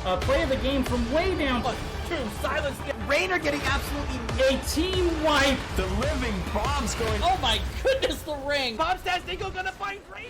play of the game from way down. True, silence. Rainer getting absolutely A team wipe. The living bomb's going. Oh my goodness, the ring. Bob Stastinko gonna find Rainer.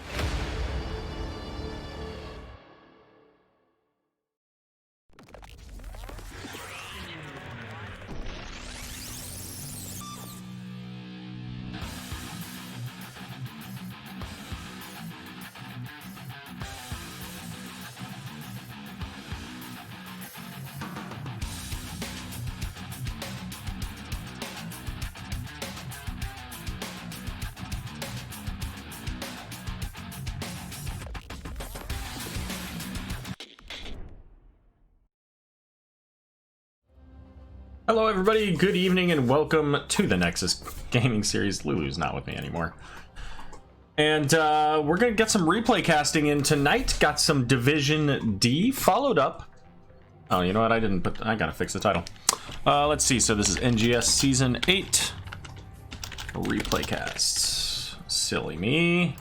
Hello everybody, good evening and welcome to the Nexus Gaming Series. Lulu's not with me anymore. And we're gonna get some replay casting in tonight. Got some Division D followed up. Oh, you know what, I gotta fix the title. Let's see, so this is NGS Season 8. Replay casts. Silly me.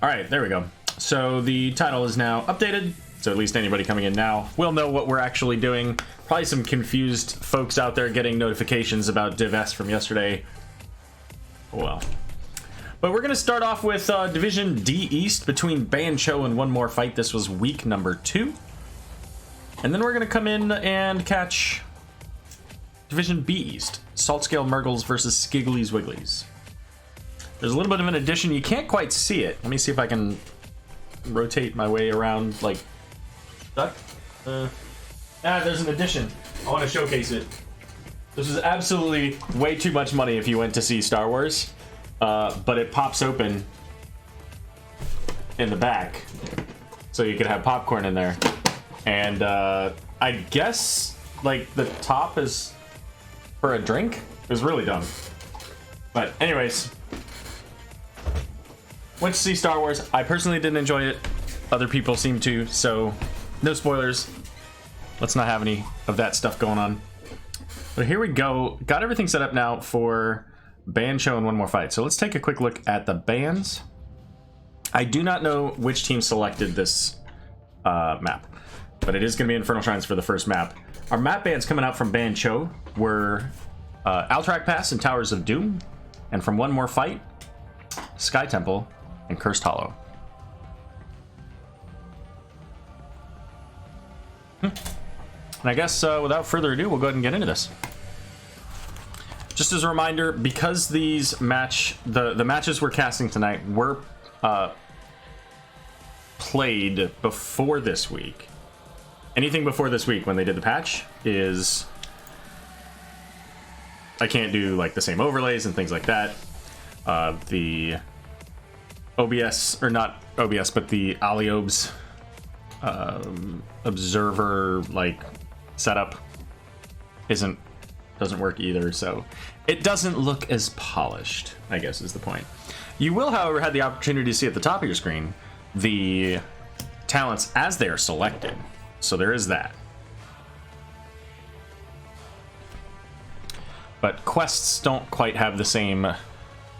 Alright, there we go. So the title is now updated, so at least anybody coming in now will know what we're actually doing. Probably some confused folks out there getting notifications about Div S from yesterday. Oh well. But we're going to start off with Division D East between Bancho and One More Fight. This was week number 2. And then we're going to come in and catch Division B East. Salt Scale Murgles versus Skigglies Wigglies. There's a little bit of an addition. You can't quite see it. Let me see if I can rotate my way around like that. There's an addition. I want to showcase it. This is absolutely way too much money if you went to see Star Wars, but it pops open in the back so you could have popcorn in there, and I guess like the top is for a drink. It was really dumb, but anyways, went to see Star Wars. I personally didn't enjoy it. Other people seem to, so no spoilers. Let's not have any of that stuff going on. But here we go. Got everything set up now for Bancho and One More Fight. So let's take a quick look at the bands. I do not know which team selected this map, but it is going to be Infernal Shrines for the first map. Our map bands coming out from Bancho were Alterac Pass and Towers of Doom, and from One More Fight, Sky Temple and Cursed Hollow. And I guess without further ado, we'll go ahead and get into this. Just as a reminder, because these the matches we're casting tonight were played before this week. Anything before this week when they did the patch is I can't do like the same overlays and things like that. The OBS, or not OBS, but the Aliobs observer like setup doesn't work either, so it doesn't look as polished, I guess is the point. You will, however, have the opportunity to see at the top of your screen the talents as they are selected, so there is that. But quests don't quite have the same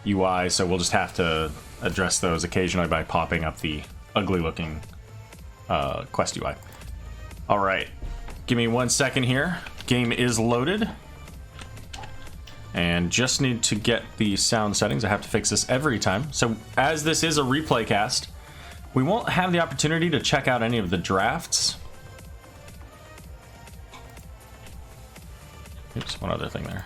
UI, so we'll just have to address those occasionally by popping up the ugly looking quest UI. All right, give me 1 second here. Game is loaded, and just need to get the sound settings. I have to fix this every time. So as this is a replay cast, we won't have the opportunity to check out any of the drafts. Oops, one other thing there.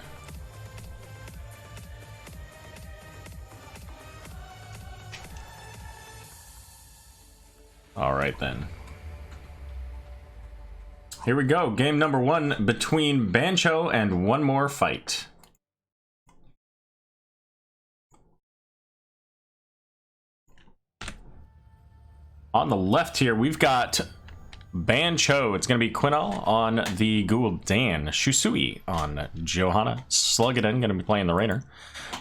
All right then. Here we go. Game number 1 between Bancho and One More Fight. On the left here, we've got Bancho. It's going to be Quinal on the Gul'dan. Shusui on Johanna. Sluggadon going to be playing the Rainer.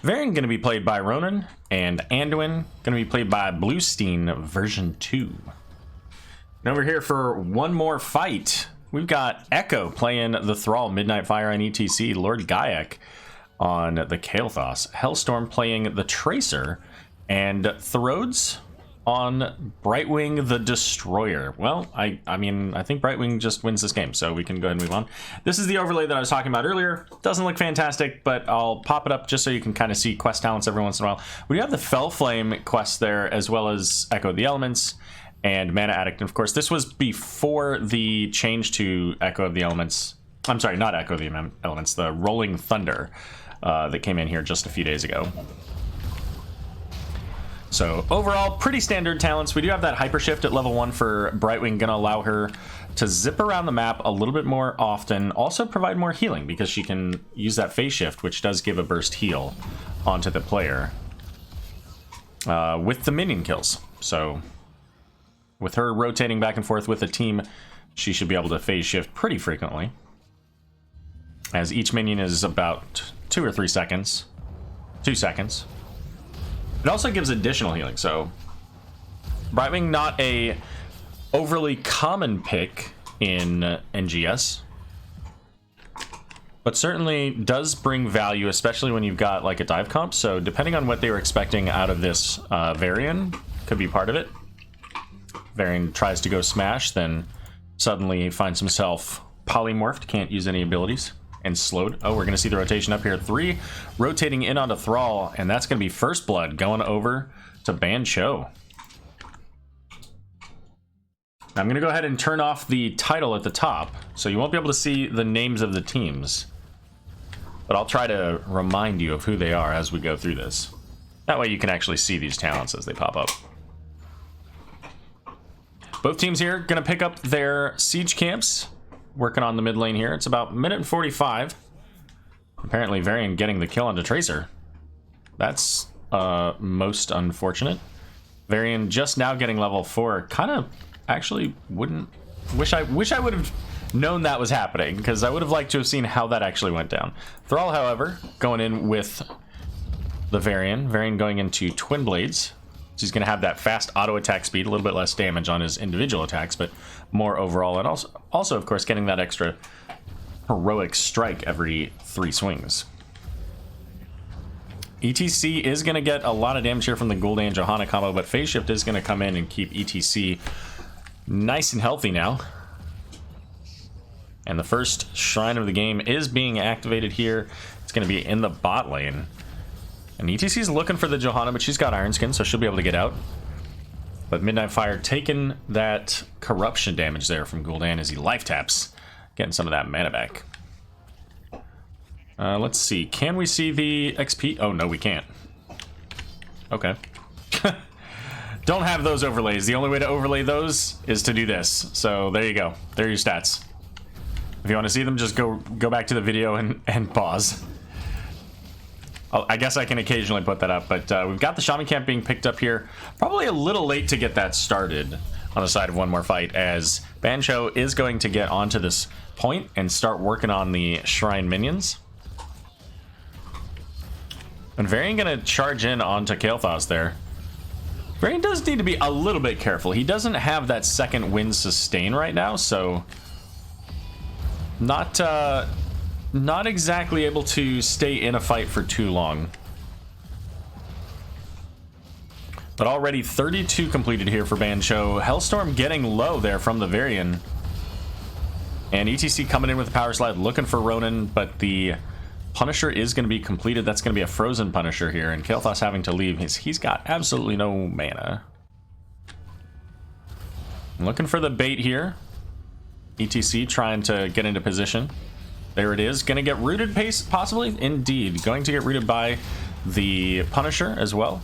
Varian going to be played by Ronan. And Anduin going to be played by Bluestein version 2. And over here for One More Fight, we've got Echo playing the Thrall, Midnight Fire on ETC, Lord Gaiak on the Kael'thas, Hellstorm playing the Tracer, And Throdes on Brightwing the Destroyer. Well, I mean, I think Brightwing just wins this game, so we can go ahead and move on. This is the overlay that I was talking about earlier. Doesn't look fantastic, but I'll pop it up just so you can kind of see quest talents every once in a while. We do have the Fell Flame quest there, as well as Echo of the Elements and Mana Addict. And of course, this was before the change to Echo of the Elements. I'm sorry, not Echo of the Elements, the Rolling Thunder that came in here just a few days ago. So overall, pretty standard talents. We do have that Hyper Shift at level 1 for Brightwing, gonna allow her to zip around the map a little bit more often. Also provide more healing because she can use that Phase Shift, which does give a burst heal onto the player with the minion kills. So with her rotating back and forth with a team, she should be able to Phase Shift pretty frequently, as each minion is about 2 or 3 seconds. 2 seconds. It also gives additional healing, so Brightwing, not a overly common pick in NGS, but certainly does bring value, especially when you've got like a dive comp. So depending on what they were expecting out of this Varian, could be part of it. Varian tries to go smash, then suddenly he finds himself polymorphed, can't use any abilities, and slowed. Oh, we're going to see the rotation up here. 3 rotating in onto Thrall, and that's going to be First Blood going over to Ban Cho. I'm going to go ahead and turn off the title at the top, so you won't be able to see the names of the teams. But I'll try to remind you of who they are as we go through this. That way you can actually see these talents as they pop up. Both teams here going to pick up their siege camps. Working on the mid lane here. It's about 1:45. Apparently Varian getting the kill onto Tracer. That's most unfortunate. Varian just now getting level 4. Kind of actually wouldn't wish I would have known that was happening, because I would have liked to have seen how that actually went down. Thrall, however, going in with the Varian. Varian going into Twin Blades. He's going to have that fast auto attack speed, a little bit less damage on his individual attacks, but more overall, and also of course getting that extra heroic strike every 3 swings. ETC is going to get a lot of damage here from the Gul'dan Johanna combo, but Phase Shift is going to come in and keep ETC nice and healthy now. And the first shrine of the game is being activated here. It's going to be in the bot lane. And ETC is looking for the Johanna, but she's got Iron Skin, so she'll be able to get out. But Midnight Fire taking that corruption damage there from Gul'dan as he life taps, getting some of that mana back. Let's see. Can we see the XP? Oh, no, we can't. Okay. Don't have those overlays. The only way to overlay those is to do this. So there you go. There are your stats. If you want to see them, just go back to the video and pause. I guess I can occasionally put that up, but we've got the Shaman Camp being picked up here. Probably a little late to get that started on the side of One More Fight, as Ban Cho is going to get onto this point and start working on the Shrine minions. And Varian gonna charge in onto Kael'thas there. Varian does need to be a little bit careful. He doesn't have that second wind sustain right now, so not exactly able to stay in a fight for too long. But already 32 completed here for Ban Cho. Hellstorm getting low there from the Varian. And ETC coming in with the Power Slide, looking for Ronin, but the Punisher is going to be completed. That's going to be a frozen Punisher here, and Kael'thas having to leave. He's got absolutely no mana. Looking for the bait here. ETC trying to get into position. There it is. Going to get rooted, possibly? Indeed. Going to get rooted by the Punisher as well.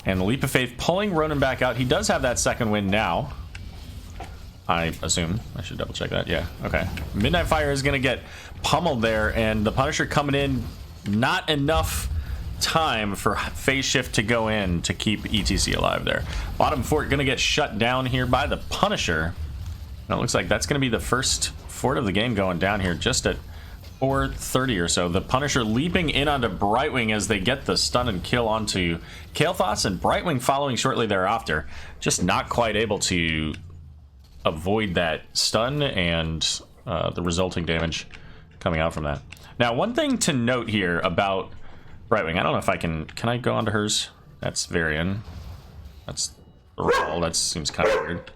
And the Leap of Faith pulling Ronin back out. He does have that second wind now, I assume. I should double check that. Yeah, okay. Midnight Fire is going to get pummeled there, and the Punisher coming in. Not enough time for Phase Shift to go in to keep ETC alive there. Bottom fort going to get shut down here by the Punisher. And it looks like that's going to be the first fort of the game going down here just at 4:30 or so. The Punisher leaping in onto Brightwing as they get the stun and kill onto Kael'thas, and Brightwing following shortly thereafter. Just not quite able to avoid that stun and the resulting damage coming out from that. Now, one thing to note here about Brightwing, I don't know if I can I go onto hers? That's Varian. That's the roll. That seems kind of weird.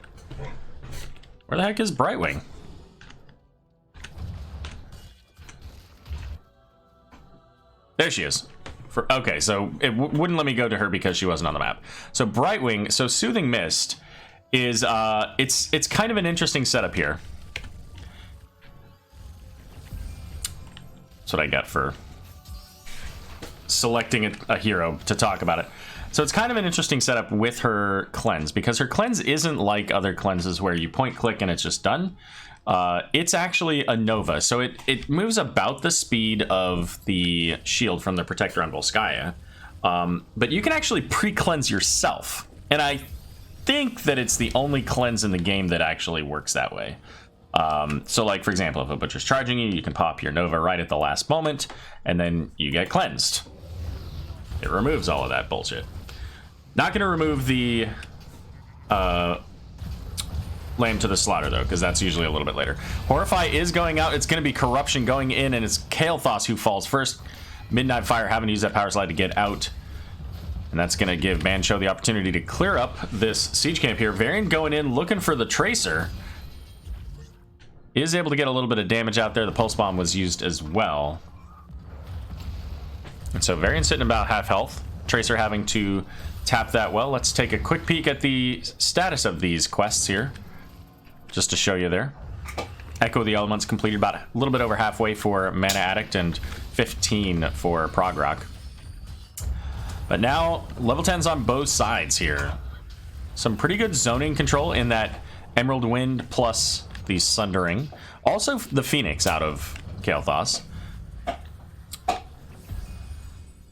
Where the heck is Brightwing? There she is. Okay, so it wouldn't let me go to her because she wasn't on the map. So Brightwing, so Soothing Mist is it's kind of an interesting setup here. That's what I get for selecting a hero to talk about it. So it's kind of an interesting setup with her cleanse, because her cleanse isn't like other cleanses where you point click and it's just done. It's actually a Nova, so it moves about the speed of the shield from the Protector on Volskaya, but you can actually pre-cleanse yourself, and I think that it's the only cleanse in the game that actually works that way. So like, for example, if a butcher's charging you, you can pop your Nova right at the last moment, and then you get cleansed. It removes all of that bullshit. Not going to remove the Lamb to the Slaughter, though, because that's usually a little bit later. Horrify is going out. It's going to be Corruption going in, and it's Kael'thas who falls first. Midnight Fire having to use that power slide to get out. And that's going to give Bancho the opportunity to clear up this siege camp here. Varian going in, looking for the Tracer. Is able to get a little bit of damage out there. The Pulse Bomb was used as well. And so Varian sitting about half health. Tracer having to tap that well. Let's take a quick peek at the status of these quests here, just to show you there. Echo the Elements completed about a little bit over halfway for Mana Addict and 15 for Prog Rock. But now level 10's on both sides here. Some pretty good zoning control in that Emerald Wind plus the Sundering. Also the Phoenix out of Kael'thas.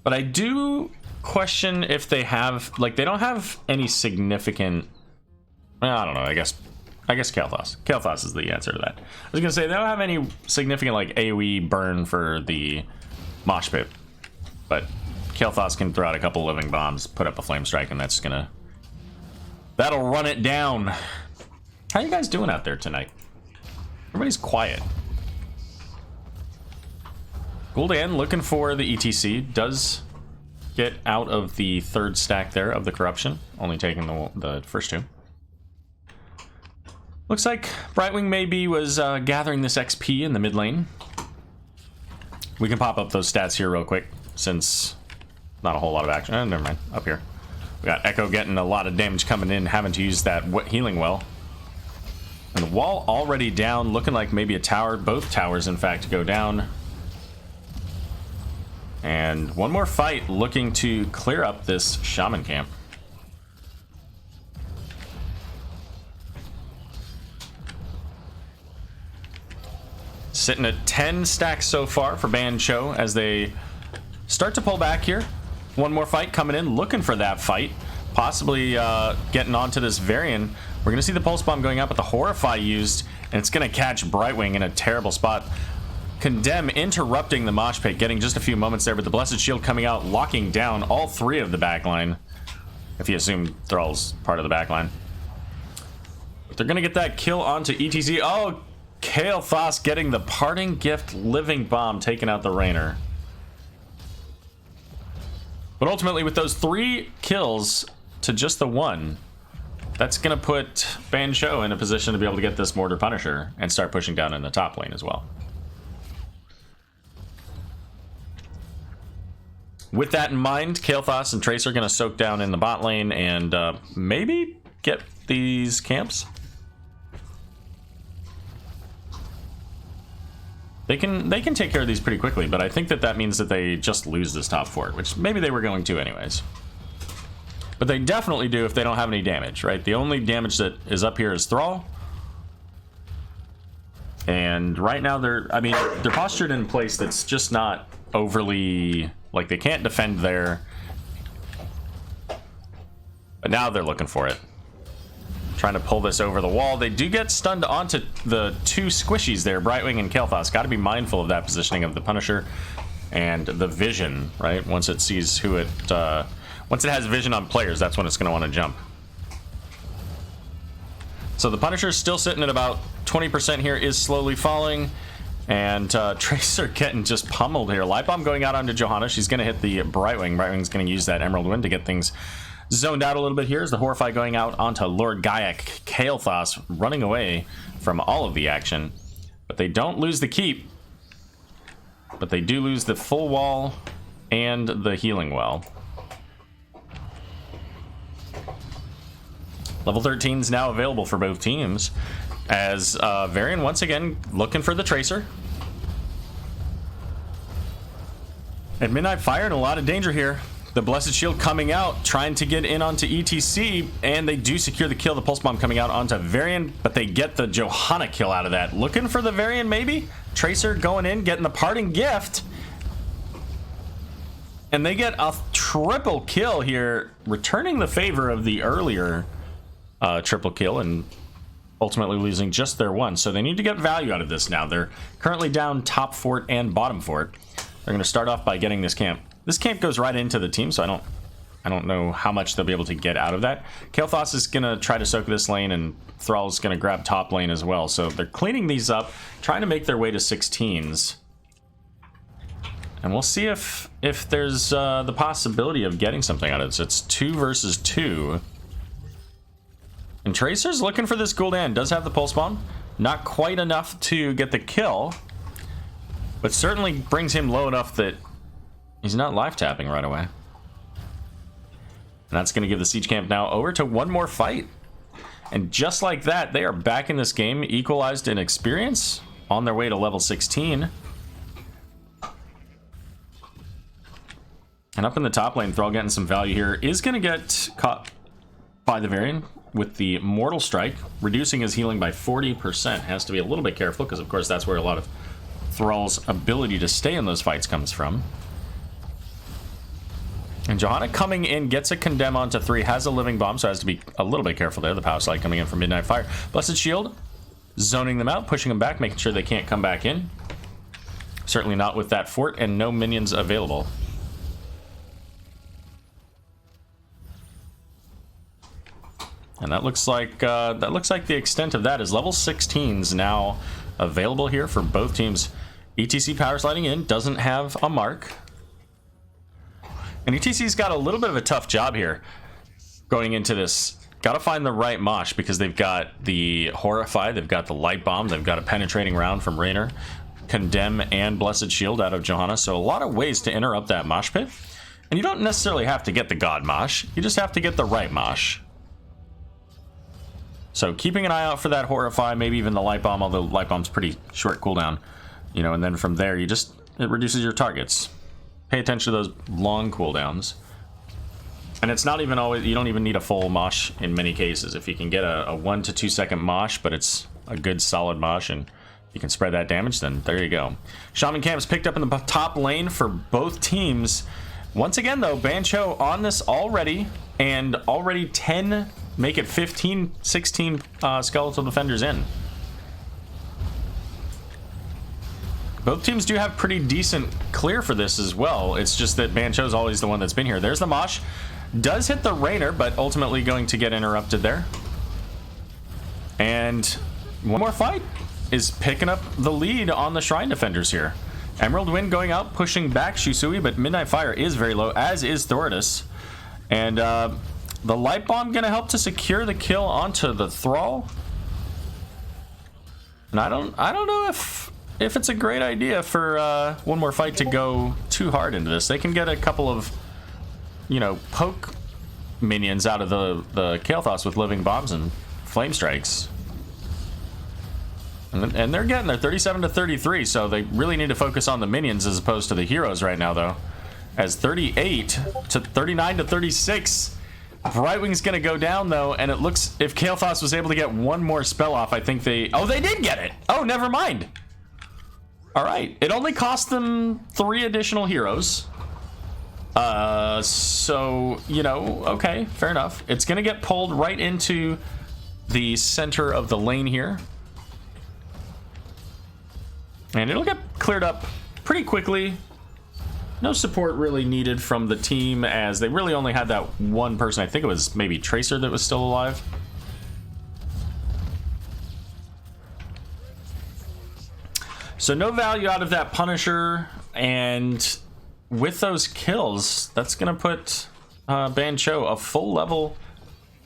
But I do question if they have, like, they don't have any significant, I don't know, I guess Kael'thas. Kael'thas is the answer to that. I was gonna say they don't have any significant like AoE burn for the Mosh Pit, but Kael'thas can throw out a couple living bombs, put up a flame strike, and that'll run it down. How you guys doing out there tonight? Everybody's quiet. Gul'dan looking for the ETC, does get out of the third stack there of the Corruption, only taking the first two. Looks like Brightwing maybe was gathering this XP in the mid lane. We can pop up those stats here real quick, since not a whole lot of action. Never mind, up here. We got Echo getting a lot of damage coming in, having to use that healing well. And the wall already down, looking like maybe a tower. Both towers, in fact, go down. And one more fight looking to clear up this Shaman camp. Sitting at 10 stacks so far for Bancho as they start to pull back here. One more fight coming in, looking for that fight. Possibly getting onto this Varian. We're going to see the Pulse Bomb going out, but the Horrify used, and it's going to catch Brightwing in a terrible spot. Condemn interrupting the Mosh Pit, getting just a few moments there, but the Blessed Shield coming out, locking down all three of the backline. If you assume Thrall's part of the backline. But they're going to get that kill onto ETC. Oh, Kael'thas getting the Parting Gift Living Bomb, taking out the Rainer. But ultimately, with those 3 kills to just the 1, that's going to put Bancho in a position to be able to get this Mortar Punisher and start pushing down in the top lane as well. With that in mind, Kael'thas and Tracer are going to soak down in the bot lane and maybe get these camps. They can take care of these pretty quickly, but I think that means that they just lose this top fort, which maybe they were going to anyways. But they definitely do if they don't have any damage, right? The only damage that is up here is Thrall. And right now they're postured in a place that's just not overly, like, they can't defend there. But now they're looking for it. Trying to pull this over the wall. They do get stunned onto the 2 squishies there, Brightwing and Kael'thas. Got to be mindful of that positioning of the Punisher and the vision, right? Once it sees who it, once it has vision on players, that's when it's going to want to jump. So the Punisher's still sitting at about 20% here, is slowly falling. And Tracer getting just pummeled here. Light Bomb going out onto Johanna. She's going to hit the Brightwing. Brightwing's going to use that Emerald Wind to get things zoned out a little bit here. As the Horrify going out onto Lord Gaiak. Kael'thas running away from all of the action. But they don't lose the keep. But they do lose the full wall and the healing well. Level 13 is now available for both teams. As Varian once again looking for the Tracer. And Midnight Fire in a lot of danger here. The Blessed Shield coming out, trying to get in onto ETC, and they do secure the kill. The Pulse Bomb coming out onto Varian, but they get the Johanna kill out of that. Looking for the Varian maybe? Tracer going in, getting the Parting Gift. And they get a triple kill here, returning the favor of the earlier triple kill and ultimately losing just their one. So they need to get value out of this now. They're currently down top fort and bottom fort. They're going to start off by getting this camp. This camp goes right into the team, so I don't know how much they'll be able to get out of that. Kael'thas is going to try to soak this lane, and Thrall is going to grab top lane as well. So they're cleaning these up, trying to make their way to 16s. And we'll see if there's the possibility of getting something out of this. It's 2 versus 2. And Tracer's looking for this Gul'dan. Does have the Pulse Bomb. Not quite enough to get the kill, but certainly brings him low enough that he's not life tapping right away. And that's going to give the Siege Camp now over to one more fight. And just like that, they are back in this game, equalized in experience, on their way to level 16. And up in the top lane, Thrall getting some value here, is going to get caught by the Varian with the Mortal Strike, reducing his healing by 40%. Has to be a little bit careful, because of course that's where a lot of Thrall's ability to stay in those fights comes from. And Johanna coming in, gets a Condemn onto 3, has a Living Bomb, so has to be a little bit careful there. The Power Slide coming in from Midnight Fire. Blessed Shield, zoning them out, pushing them back, making sure they can't come back in. Certainly not with that fort, and no minions available. And that looks like the extent of that is level 16s now available here for both teams. ETC power sliding in, doesn't have a mark. And ETC's got a little bit of a tough job here going into this. Got to find the right mosh, because they've got the Horrify, they've got the Light Bomb, they've got a penetrating round from Raynor, Condemn and Blessed Shield out of Johanna. So a lot of ways to interrupt that mosh pit. And you don't necessarily have to get the God mosh, you just have to get the right mosh. So keeping an eye out for that Horrify, maybe even the Light Bomb, although Light Bomb's pretty short cooldown. You know, and then from there, it reduces your targets. Pay attention to those long cooldowns. And it's not even always, you don't even need a full mosh in many cases. If you can get a 1 to 2 second mosh, but it's a good solid mosh and you can spread that damage, then there you go. Shaman Camp's picked up in the top lane for both teams. Once again though, Bancho on this already, and already 10, make it 15, 16 skeletal defenders in. Both teams do have pretty decent clear for this as well. It's just that Bancho's always the one that's been here. There's the mosh. Does hit the Raynor, but ultimately going to get interrupted there. And one more fight is picking up the lead on the Shrine Defenders here. Emerald Wind going out, pushing back Shisui, but Midnight Fire is very low, as is Thordis. And the Light Bomb going to help to secure the kill onto the Thrall. And I don't know if it's a great idea for one more fight to go too hard into this. They can get a couple of, you know, poke minions out of the Kael'thas with Living Bombs and Flame Strikes. And they're getting there, 37 to 33, so they really need to focus on the minions as opposed to the heroes right now, though. As 38 to 39 to 36. Brightwing's gonna go down though, and it looks, if Kael'thas was able to get one more spell off, I think they did get it. Oh, never mind. All right, it only cost them 3 additional heroes. So, you know, okay, fair enough. It's gonna get pulled right into the center of the lane here. And it'll get cleared up pretty quickly. No support really needed from the team, as they really only had that one person. I think it was maybe Tracer that was still alive. So no value out of that Punisher, and with those kills, that's gonna put Bancho a full level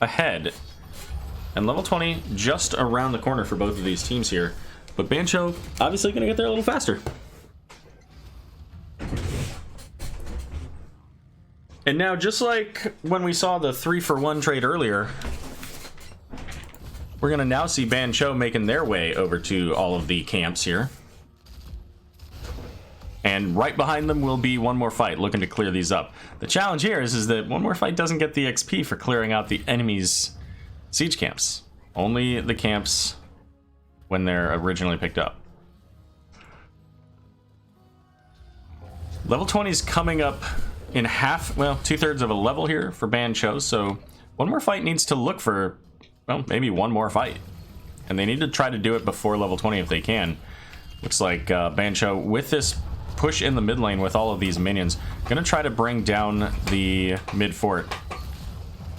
ahead. And level 20 just around the corner for both of these teams here. But Bancho obviously gonna get there a little faster. And now, just like when we saw the 3-for-1 trade earlier, we're gonna now see Bancho making their way over to all of the camps here. And right behind them will be One More Fight, looking to clear these up. The challenge here is that One More Fight doesn't get the XP for clearing out the enemy's siege camps. Only the camps when they're originally picked up. Level 20 is coming up in half, well, 2/3 of a level here for Bancho, so One More Fight needs to look for, well, maybe one more fight. And they need to try to do it before level 20 if they can. Looks like Bancho, with this push in the mid lane with all of these minions, gonna try to bring down the mid fort.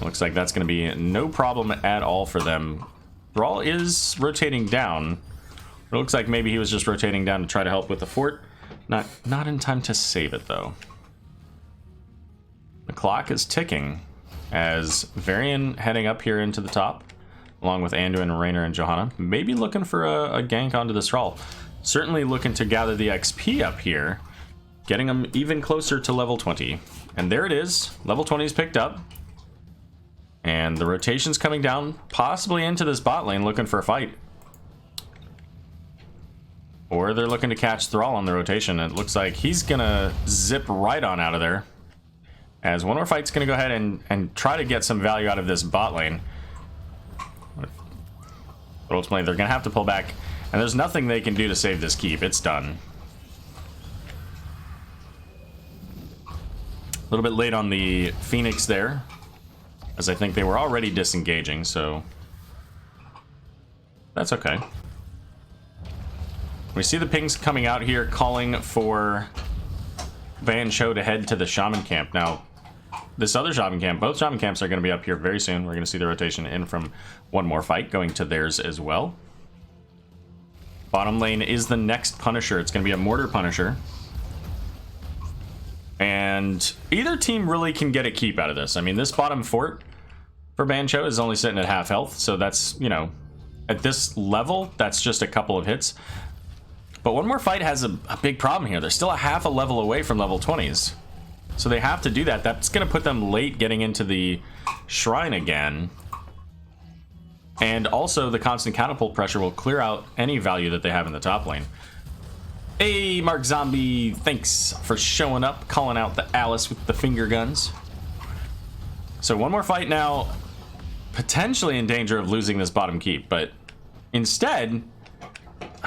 Looks like that's gonna be no problem at all for them. Thrall is rotating down. It looks like maybe he was just rotating down to try to help with the fort. Not in time to save it though. The clock is ticking as Varian heading up here into the top, along with Anduin, Raynor, and Johanna. Maybe looking for a gank onto this Thrall. Certainly looking to gather the XP up here, getting them even closer to level 20. And there it is. Level 20 is picked up. And the rotation's coming down, possibly into this bot lane, looking for a fight. Or they're looking to catch Thrall on the rotation. It looks like he's gonna zip right on out of there, as One More Fight's gonna go ahead and try to get some value out of this bot lane. But ultimately, they're gonna have to pull back, and there's nothing they can do to save this keep. It's done. A little bit late on the Phoenix there, as I think they were already disengaging, so that's okay. We see the pings coming out here calling for Bancho to head to the Shaman camp. Now, this other Shaman camp, both Shaman camps are going to be up here very soon. We're going to see the rotation in from One More Fight going to theirs as well. Bottom lane is the next Punisher. It's going to be a Mortar Punisher. And either team really can get a keep out of this. I mean, this bottom fort for Bancho is only sitting at half health, so that's, you know, at this level, that's just a couple of hits. But One More Fight has a big problem here. They're still a half a level away from level 20s. So they have to do that. That's going to put them late getting into the shrine again. And also the constant catapult pressure will clear out any value that they have in the top lane. Hey, Mark Zombie, thanks for showing up, calling out the Alice with the finger guns. So One More Fight now potentially in danger of losing this bottom keep, but instead,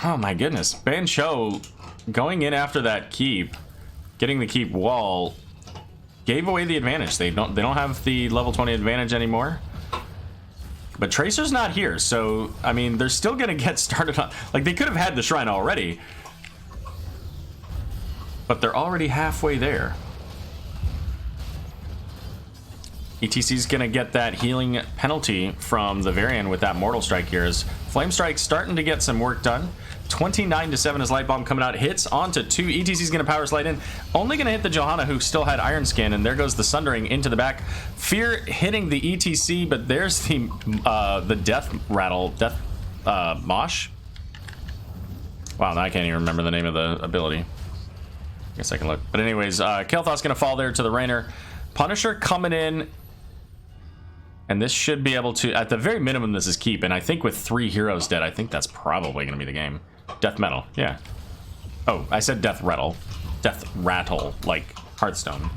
oh my goodness, Bancho going in after that keep, getting the keep wall, gave away the advantage. They don't have the level 20 advantage anymore. But Tracer's not here, so I mean, they're still gonna get started on, like, they could have had the shrine already, but they're already halfway there. ETC's gonna get that healing penalty from the Varian with that Mortal Strike here, as Flame Strike's starting to get some work done. 29-7 as Light Bomb coming out, hits onto 2. ETC's gonna power slide in, only gonna hit the Johanna, who still had Iron Skin, and there goes the Sundering into the back. Fear hitting the ETC, but there's the Death Rattle, Death Mosh. Wow, now I can't even remember the name of the ability. I guess I can look. But anyways, Kael'thas's gonna fall there to the Raynor. Punisher coming in, and this should be able to, at the very minimum, this is keep. And I think with 3 heroes dead, I think that's probably gonna be the game. Death Metal, yeah. Oh, I said Death Rattle. Death Rattle, like Hearthstone.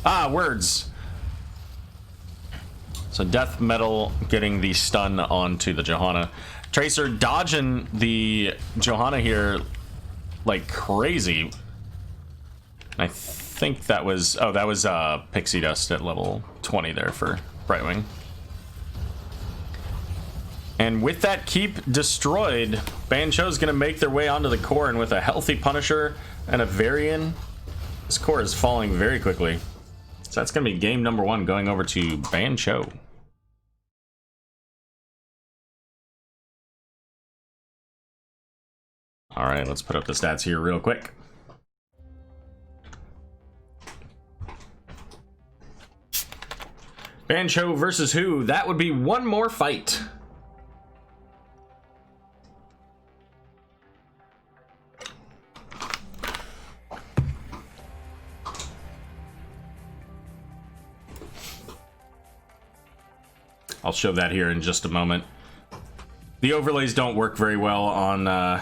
Ah, words. So Death Metal getting the stun onto the Johanna. Tracer dodging the Johanna here like crazy. I think that was, oh, that was Pixie Dust at level 20 there for Brightwing. And with that keep destroyed, Bancho's gonna make their way onto the core, and with a healthy Punisher and a Varian, this core is falling very quickly. So that's gonna be game number 1 going over to Bancho. All right, let's put up the stats here real quick. Bancho versus who? That would be one more fight. I'll show that here in just a moment. The overlays don't work very well on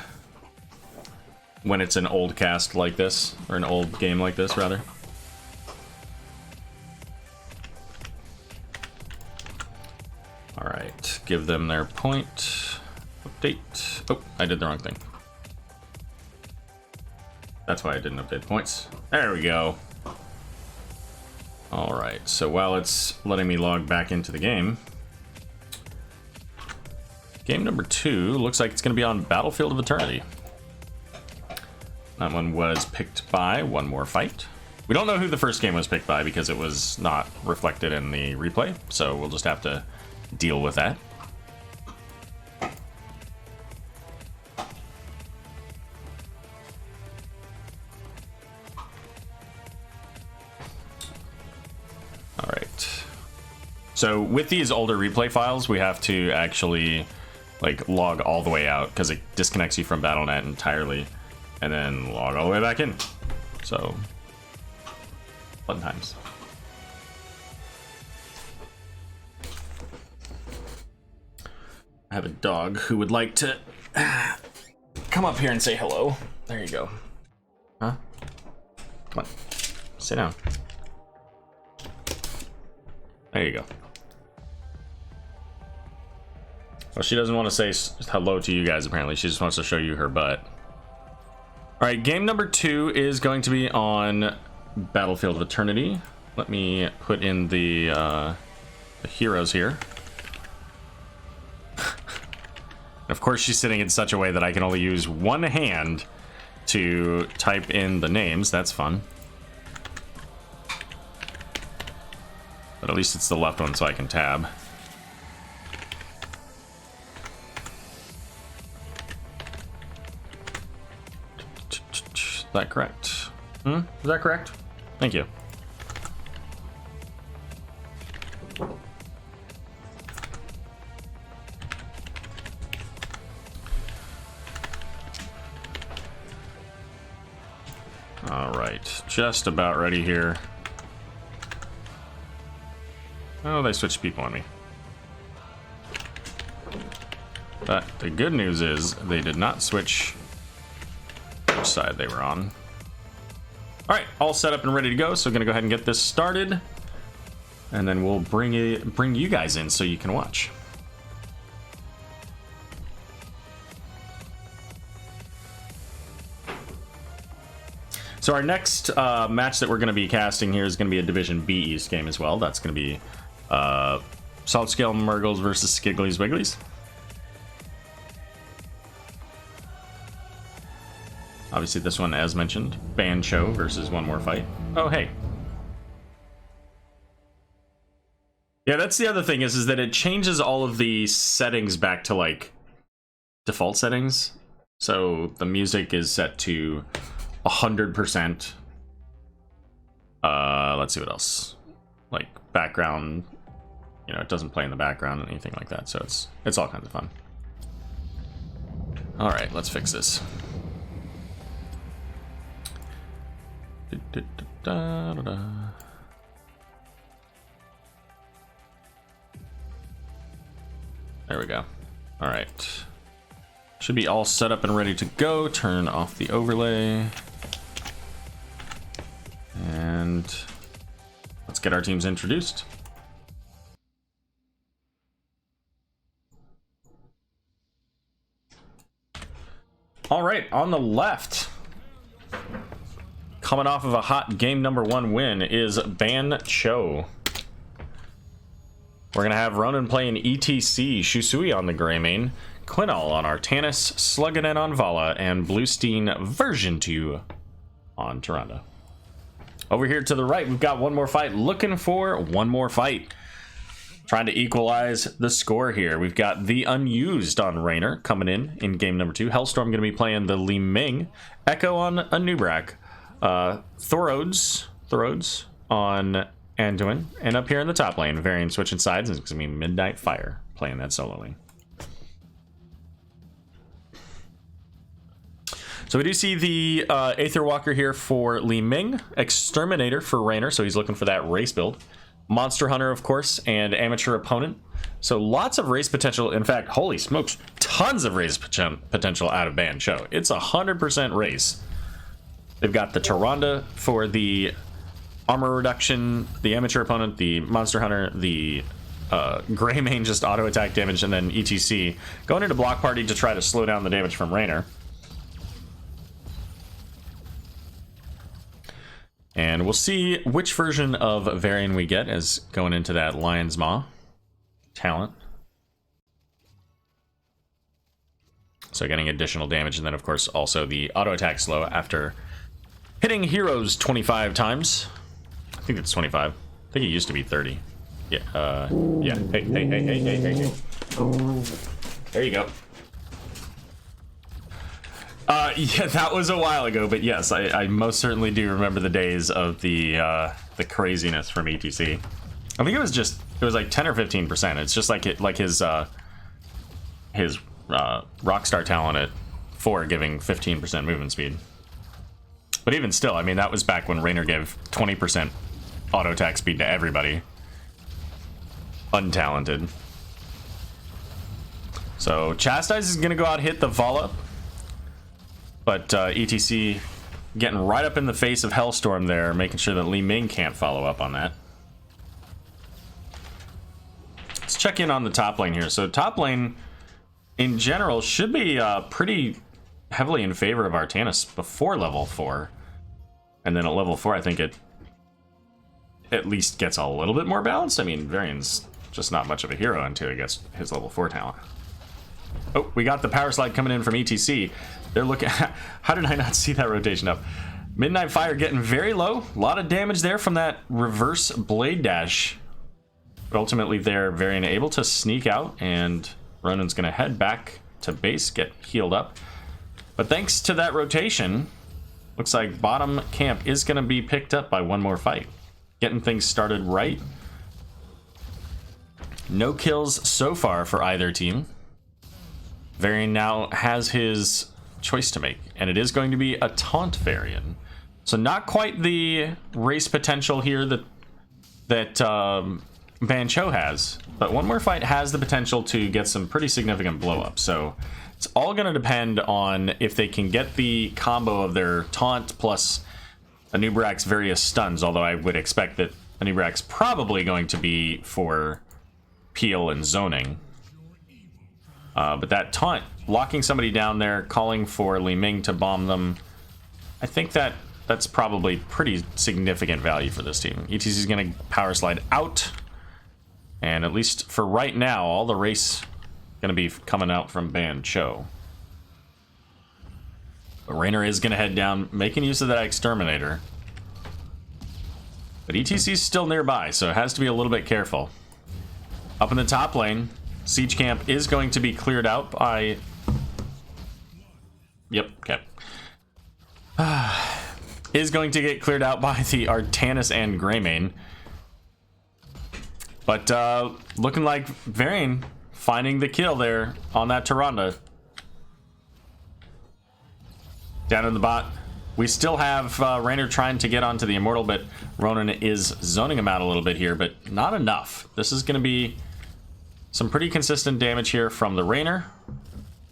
when it's an old cast like this, or an old game like this, rather. All right, give them their point. Update. Oh, I did the wrong thing. That's why I didn't update the points. There we go. All right, so while it's letting me log back into the game, game number 2 looks like it's going to be on Battlefield of Eternity. That one was picked by One More Fight. We don't know who the first game was picked by because it was not reflected in the replay, so we'll just have to deal with that. All right. So with these older replay files, we have to actually like log all the way out because it disconnects you from Battle.net entirely, and then log all the way back in. So fun times. I have a dog who would like to come up here and say hello. There you go. Huh? Come on. Sit down. There you go. Well, she doesn't want to say hello to you guys, apparently. She just wants to show you her butt. Alright, game number 2 is going to be on Battlefield of Eternity. Let me put in the heroes here. Of course, she's sitting in such a way that I can only use one hand to type in the names. That's fun. But at least it's the left one so I can tab. Is that correct? Is that correct? Thank you. All right, just about ready here. Oh, they switched people on me. But the good news is they did not switch which side they were on. All right, all set up and ready to go. So gonna go ahead and get this started, and then we'll bring you guys in so you can watch. So our next match that we're going to be casting here is going to be a Division B East game as well. That's going to be Solid Scale Murgles versus Skigglies Wigglies. Obviously this one, as mentioned, Bancho versus One More Fight. Oh, hey. Yeah, that's the other thing is that it changes all of the settings back to like default settings. So the music is set to 100%. Let's see what else. Like background, you know, it doesn't play in the background or anything like that. So it's all kinds of fun. All right, let's fix this. There we go. All right. Should be all set up and ready to go. Turn off the overlay. And let's get our teams introduced. All right, on the left, coming off of a hot game number 1 win is Bancho. We're gonna have Ronan playing ETC, Shusui on the Greymane, Quinol on Artanis, Slugganet on Vala, and Bluestein version 2 on Tyrande. Over here to the right, we've got One More Fight looking for One More Fight. Trying to equalize the score here. We've got the unused on Raynor coming in game number 2. Hellstorm going to be playing the Li Ming. Echo on a Nubrak. Thorodes on Anduin. And up here in the top lane, Varian switching sides. It's going to be Midnight Fire playing that solo lane. So we do see the Aether Walker here for Li Ming. Exterminator for Raynor, so he's looking for that race build. Monster Hunter, of course, and Amateur Opponent. So lots of race potential. In fact, holy smokes, tons of race potential out of Ban Cho. It's 100% race. They've got the Tyrande for the armor reduction, the Amateur Opponent, the Monster Hunter, the Greymane just auto attack damage, and then ETC going into Block Party to try to slow down the damage from Raynor. And we'll see which version of Varian we get as going into that Lion's Maw talent. So getting additional damage, and then of course also the auto attack slow after hitting heroes 25 times. I think it's 25. I think it used to be 30. Yeah, yeah. Hey. There you go. Yeah, that was a while ago, but yes, I most certainly do remember the days of the craziness from ETC. I think it was like 10 or 15%. It's just like his Rockstar talent at 4 giving 15% movement speed. But even still, I mean, that was back when Raynor gave 20% auto attack speed to everybody. Untalented. So Chastise is gonna go out, hit the Vala. But ETC getting right up in the face of Hellstorm there, making sure that Li Ming can't follow up on that. Let's check in on the top lane here. So top lane, in general, should be pretty heavily in favor of Artanis before level 4. And then at level 4, I think it at least gets a little bit more balanced. I mean, Varian's just not much of a hero until he gets his level 4 talent. Oh, we got the power slide coming in from ETC. They're looking. How did I not see that rotation up? Midnight Fire getting very low. A lot of damage there from that reverse blade dash. But ultimately, they're Varian able to sneak out, and Ronan's going to head back to base, get healed up. But thanks to that rotation, looks like bottom camp is going to be picked up by one more fight. Getting things started right. No kills so far for either team. Varian now has his choice to make, and it is going to be a taunt Varian. So not quite the race potential here that Ban Cho has, but one more fight has the potential to get some pretty significant blow up. So it's all going to depend on if they can get the combo of their taunt plus Anubrak's various stuns, although I would expect that Anubrak's probably going to be for peel and zoning. But that taunt, locking somebody down there, calling for Li Ming to bomb them, I think that's probably pretty significant value for this team. ETC is going to power slide out, and at least for right now, all the race going to be coming out from Ban Cho. But Raynor is going to head down, making use of that Exterminator. But ETC is still nearby, so it has to be a little bit careful. Up in the top lane, Siege Camp is going to be cleared out by... Yep, okay. Is going to get cleared out by the Artanis and Greymane. But looking like Varian finding the kill there on that Tyrande. Down in the bot. We still have Raynor trying to get onto the Immortal, but Ronan is zoning him out a little bit here, but not enough. This is going to be some pretty consistent damage here from the Raynor.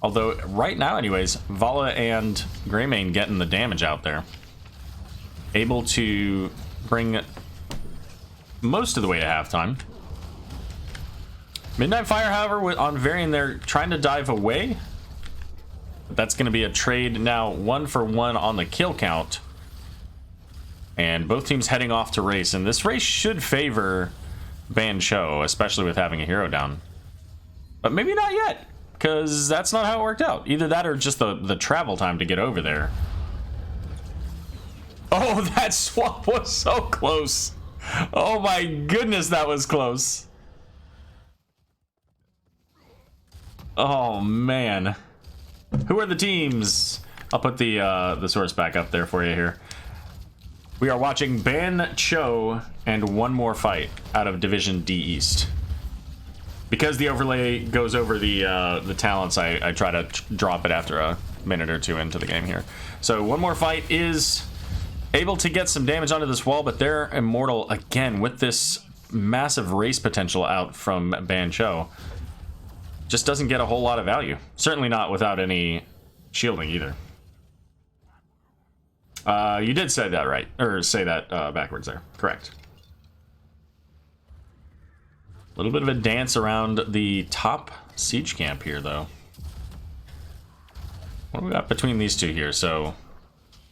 Although, right now anyways, Vala and Greymane getting the damage out there. Able to bring most of the way to halftime. Midnight Fire, however, on Varian, they're trying to dive away. But that's going to be a trade now 1-for-1 on the kill count. And both teams heading off to race. And this race should favor Ban Cho, especially with having a hero down. But maybe not yet, because that's not how it worked out. Either that or just the travel time to get over there. Oh, that swap was so close. Oh my goodness, that was close. Oh man. Who are the teams? I'll put the source back up there for you here. We are watching Ban Cho and one more fight out of Division D East. Because the overlay goes over the talents, I try to drop it after a minute or two into the game here. So one more fight is able to get some damage onto this wall, but they're immortal again with this massive race potential out from Ban Cho. Just doesn't get a whole lot of value. Certainly not without any shielding either. You did say that right, or say that backwards there. Correct. A little bit of a dance around the top siege camp here, though. What do we got between these two here? So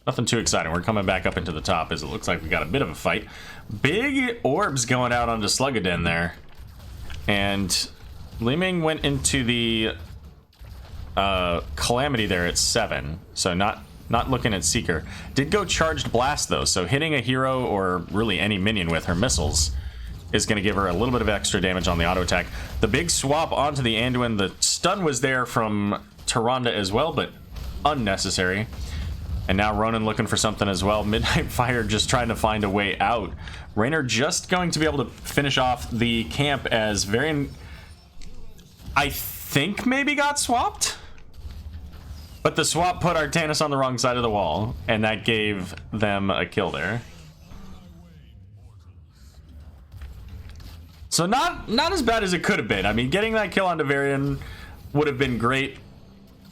nothing too exciting. We're coming back up into the top as it looks like we got a bit of a fight. Big orbs going out onto Sluggaden there. And Li Ming went into the Calamity there at 7. So not looking at Seeker. Did go Charged Blast though. So hitting a hero or really any minion with her missiles is going to give her a little bit of extra damage on the auto attack. The big swap onto the Anduin. The stun was there from Tyrande as well, but unnecessary. And now Ronan looking for something as well. Midnight Fire just trying to find a way out. Raynor just going to be able to finish off the camp as Varian, I think, maybe got swapped? But the swap put Artanis on the wrong side of the wall, and that gave them a kill there. So not as bad as it could have been. I mean, getting that kill onto Varian would have been great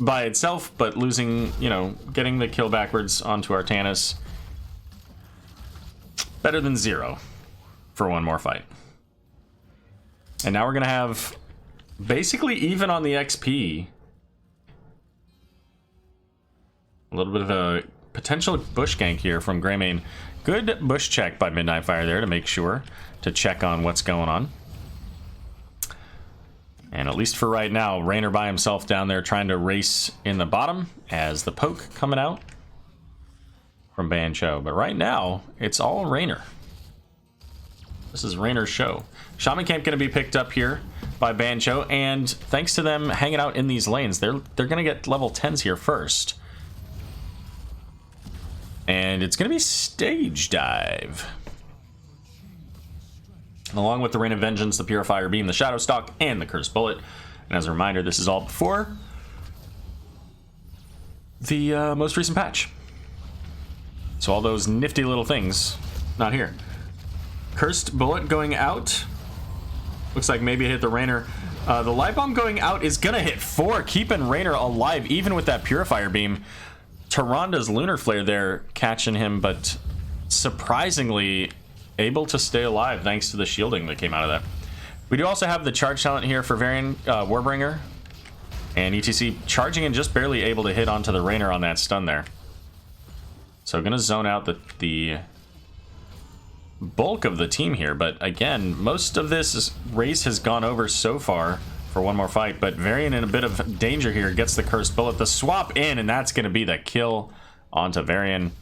by itself, but losing, you know, getting the kill backwards onto Artanis, better than 0 for one more fight. And now we're gonna have basically even on the XP. A little bit of a potential bush gank here from Greymane. Good bush check by Midnight Fire there to make sure to check on what's going on. And at least for right now, Raynor by himself down there trying to race in the bottom as the poke coming out from Ban Cho. But right now, it's all Raynor. This is Raynor's show. Shaman Camp going to be picked up here by Ban Cho, and thanks to them hanging out in these lanes, they're going to get level 10s here first. And it's going to be Stage Dive. Along with the Rain of Vengeance, the Purifier Beam, the Shadow Stalk, and the Cursed Bullet. And as a reminder, this is all before the most recent patch. So all those nifty little things, not here. Cursed Bullet going out. Looks like maybe it hit the Raynor. The Light Bomb going out is going to hit 4, keeping Raynor alive, even with that Purifier Beam. Tyrande's Lunar Flare there catching him, but surprisingly able to stay alive thanks to the shielding that came out of that. We do also have the charge talent here for Varian Warbringer, and ETC charging and just barely able to hit onto the Raynor on that stun there. So gonna zone out the bulk of the team here, but again, most of this race has gone over so far for one more fight, but Varian in a bit of danger here, gets the Cursed Bullet, the swap in, and that's gonna be the kill onto Varian.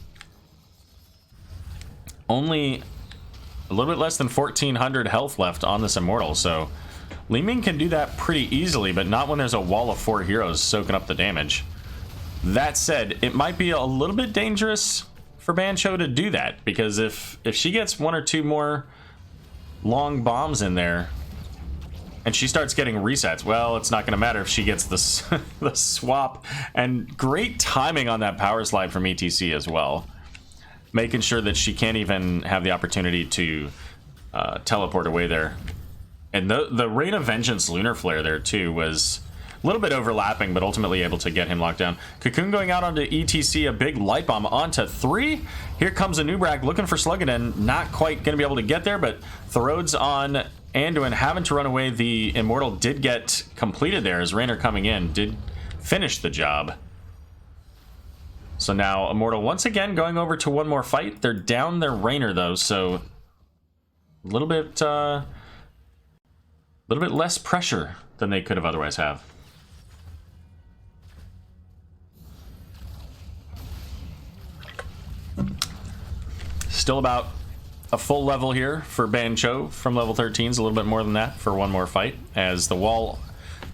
Only a little bit less than 1,400 health left on this Immortal, so Li Ming can do that pretty easily, but not when there's a wall of 4 heroes soaking up the damage. That said, it might be a little bit dangerous for Ban Cho to do that, because if she gets 1 or 2 more long bombs in there, and she starts getting resets, well, it's not going to matter if she gets the, the swap. And great timing on that power slide from ETC as well, making sure that she can't even have the opportunity to teleport away there. And the Rain of Vengeance Lunar Flare there too was a little bit overlapping, but ultimately able to get him locked down. Cocoon going out onto ETC, a big Light Bomb onto 3. Here comes a Nubrak looking for Sluggaden, not quite going to be able to get there, but Throdes on Anduin having to run away. The Immortal did get completed there as Raynor coming in did finish the job. So now Immortal once again going over to one more fight. They're down their Raynor though, so a little bit less pressure than they could have otherwise have. Still about a full level here for Ban Cho from level 13s, a little bit more than that for one more fight, as the wall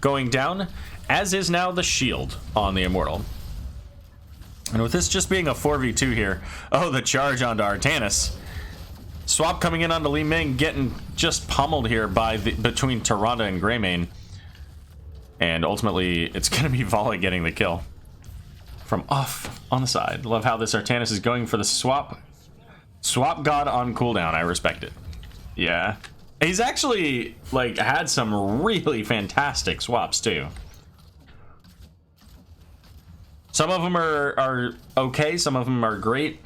going down as is now the shield on the Immortal. And with this just being a 4v2 here, oh, the charge onto Artanis. Swap coming in onto Li Ming, getting just pummeled here by between Tyrande and Greymane. And ultimately, it's going to be Vala getting the kill from off on the side. Love how this Artanis is going for the swap. Swap god on cooldown. I respect it. Yeah. He's actually, like, had some really fantastic swaps, too. Some of them are okay. Some of them are great.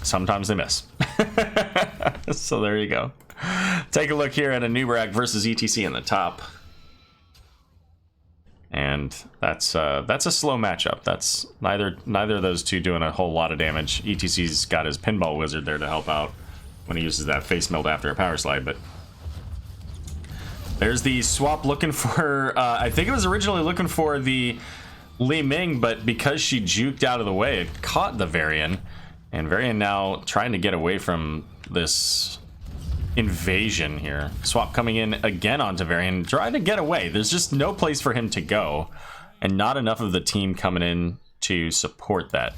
Sometimes they miss. So there you go. Take a look here at Anubarak versus ETC in the top. And that's a slow matchup. That's neither of those two doing a whole lot of damage. ETC's got his pinball wizard there to help out when he uses that face melt after a power slide, but there's the swap looking for I think it was originally looking for the Li Ming, but because she juked out of the way, it caught the Varian, and Varian now trying to get away from this invasion here. Swap coming in again onto Varian, trying to get away. There's just no place for him to go, and not enough of the team coming in to support that.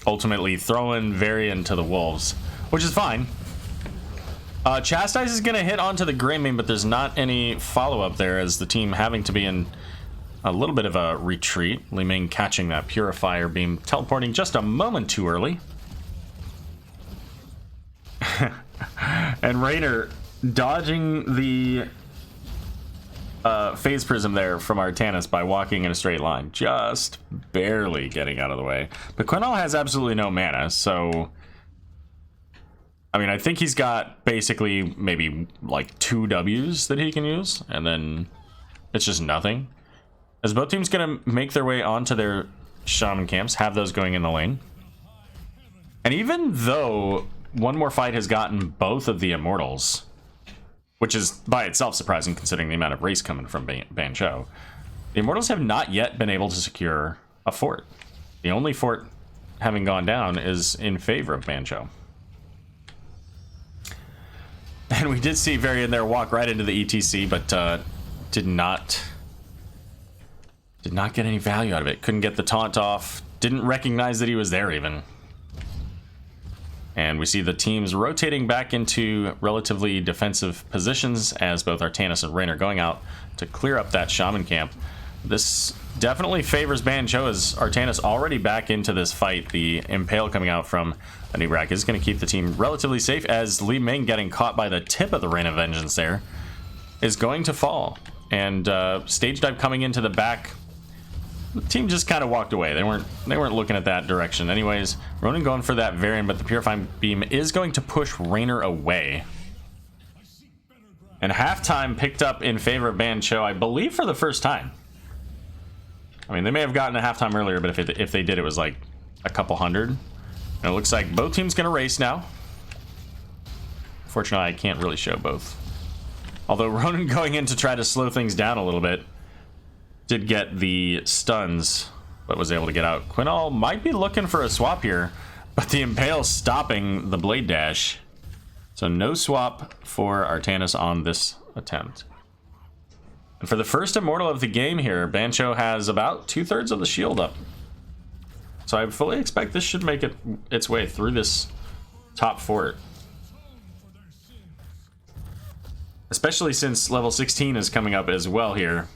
Ultimately throwing Varian to the wolves, which is fine. Chastise is going to hit onto the Greymane, but there's not any follow-up there, as the team having to be in a little bit of a retreat. Li Ming catching that Purifier Beam, teleporting just a moment too early. And Raynor dodging the Phase Prism there from Artanis by walking in a straight line. Just barely getting out of the way. But Quinel has absolutely no mana, so I mean, I think he's got basically maybe like 2 Ws that he can use, and then it's just nothing. As both teams gonna make their way onto their shaman camps, have those going in the lane. And even though one more fight has gotten both of the Immortals, which is by itself surprising considering the amount of race coming from Bancho, the Immortals have not yet been able to secure a fort. The only fort having gone down is in favor of Bancho. And we did see Varian there walk right into the ETC, but did not get any value out of it. Couldn't get the taunt off. Didn't recognize that he was there even. And we see the teams rotating back into relatively defensive positions as both Artanis and Raynor going out to clear up that shaman camp. This definitely favors Bancho, as Artanis already back into this fight. The Impale coming out from Anubarak is going to keep the team relatively safe, as Li Ming getting caught by the tip of the Rain of Vengeance there is going to fall. And Stage Dive coming into the back. The team just kind of walked away. They weren't looking at that direction anyways. Ronan going for that Varian, but the Purifying Beam is going to push Raynor away. And halftime picked up in favor of Bancho, I believe for the first time. I mean, they may have gotten a halftime earlier, but if they did, it was like a couple hundred. And it looks like both teams going to race now. Fortunately, I can't really show both. Although Ronan going in to try to slow things down a little bit did get the stuns, but was able to get out. Quinel might be looking for a swap here, but the Impale stopping the Blade Dash. So no swap for Artanis on this attempt. And for the first Immortal of the game here, Bancho has about 2/3 of the shield up. So I fully expect this should make its way through this top fort. Especially since level 16 is coming up as well here.